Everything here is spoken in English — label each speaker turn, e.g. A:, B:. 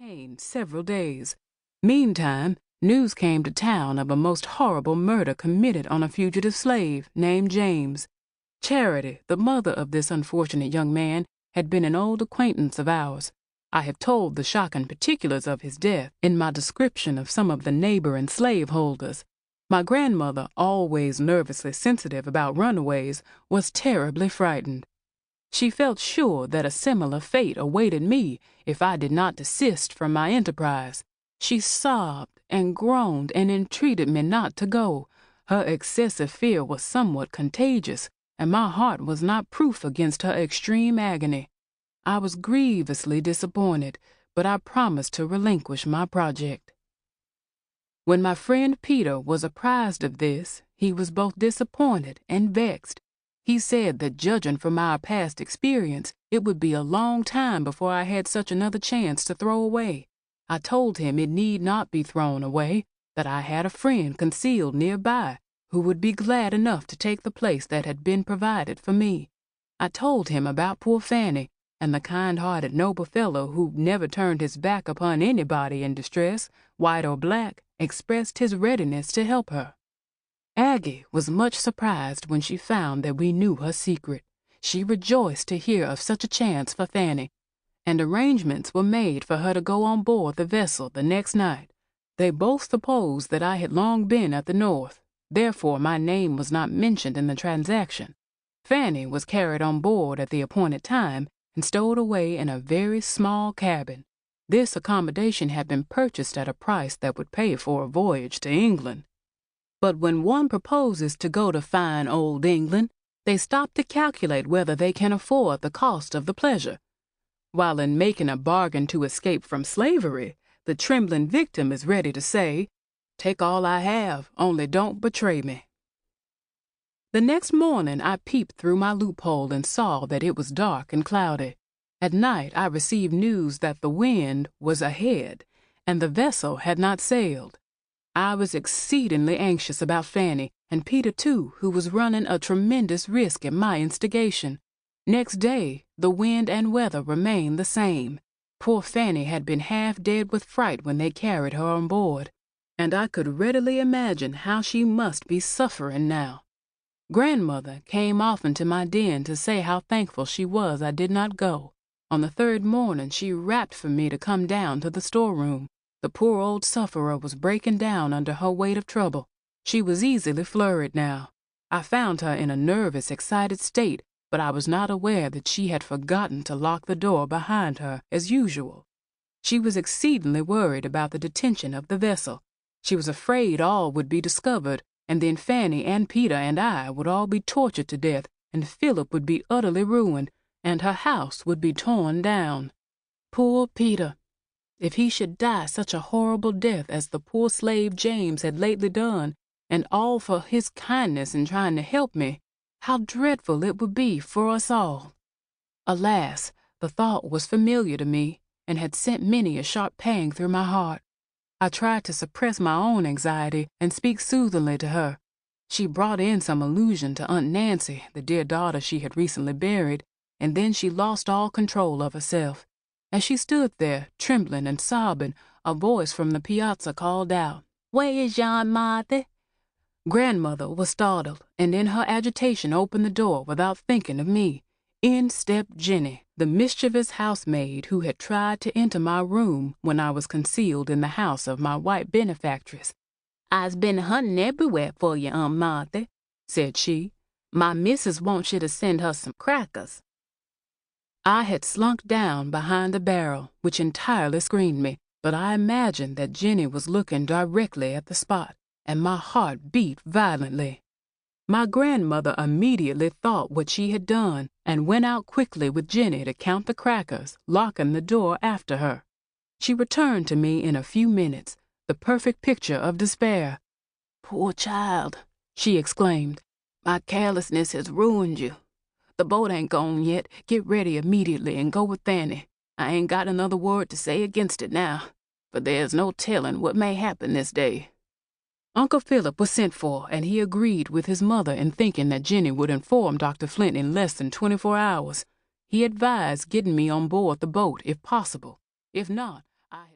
A: detained several days. Meantime, news came to town of a most horrible murder committed on a fugitive slave named James. Charity, the mother of this unfortunate young man, had been an old acquaintance of ours. I have told the shocking particulars of his death in my description of some of the neighboring slaveholders. My grandmother, always nervously sensitive about runaways, was terribly frightened. She felt sure that a similar fate awaited me if I did not desist from my enterprise. She sobbed and groaned and entreated me not to go. Her excessive fear was somewhat contagious, and my heart was not proof against her extreme agony. I was grievously disappointed, but I promised to relinquish my project. When my friend Peter was apprised of this, he was both disappointed and vexed. He said that judging from our past experience, it would be a long time before I had such another chance to throw away. I told him it need not be thrown away, that I had a friend concealed nearby who would be glad enough to take the place that had been provided for me. I told him about poor Fanny, and the kind-hearted noble fellow who never turned his back upon anybody in distress, white or black, expressed his readiness to help her. Aggie was much surprised when she found that we knew her secret. She rejoiced to hear of such a chance for Fanny, and arrangements were made for her to go on board the vessel the next night. They both supposed that I had long been at the North, therefore my name was not mentioned in the transaction. Fanny was carried on board at the appointed time and stowed away in a very small cabin. This accommodation had been purchased at a price that would pay for a voyage to England. But when one proposes to go to fine old England, they stop to calculate whether they can afford the cost of the pleasure. While in making a bargain to escape from slavery, the trembling victim is ready to say, "Take all I have, only don't betray me." The next morning I peeped through my loophole and saw that it was dark and cloudy. At night I received news that the wind was ahead, and the vessel had not sailed. I was exceedingly anxious about Fanny, and Peter too, who was running a tremendous risk at my instigation. Next day the wind and weather remained the same. Poor Fanny had been half dead with fright when they carried her on board, and I could readily imagine how she must be suffering now. Grandmother came often to my den to say how thankful she was I did not go. On the third morning she rapped for me to come down to the storeroom. The poor old sufferer was breaking down under her weight of trouble. She was easily flurried now. I found her in a nervous, excited state, but I was not aware that she had forgotten to lock the door behind her as usual. She was exceedingly worried about the detention of the vessel. She was afraid all would be discovered, and then Fanny and Peter and I would all be tortured to death, and Philip would be utterly ruined, and her house would be torn down. Poor Peter! If he should die such a horrible death as the poor slave James had lately done, and all for his kindness in trying to help me, how dreadful it would be for us all. Alas, the thought was familiar to me, and had sent many a sharp pang through my heart. I tried to suppress my own anxiety and speak soothingly to her. She brought in some allusion to Aunt Nancy, the dear daughter she had recently buried, and then she lost all control of herself. As she stood there, trembling and sobbing, a voice from the piazza called out, "Where is your Aunt Martha?" Grandmother was startled, and in her agitation opened the door without thinking of me. In stepped Jenny, the mischievous housemaid who had tried to enter my room when I was concealed in the house of my white benefactress. "I's been hunting everywhere for you, Aunt Martha," said she. "My missus wants you to send her some crackers." I had slunk down behind a barrel, which entirely screened me, but I imagined that Jenny was looking directly at the spot, and my heart beat violently. My grandmother immediately thought what she had done, and went out quickly with Jenny to count the crackers, locking the door after her. She returned to me in a few minutes, the perfect picture of despair. "Poor child," she exclaimed, "my carelessness has ruined you. The boat ain't gone yet. Get ready immediately and go with Fanny. I ain't got another word to say against it now, for there's no telling what may happen this day." Uncle Philip was sent for, and he agreed with his mother in thinking that Jenny would inform Dr. Flint in less than 24 hours. He advised getting me on board the boat if possible. If not, I had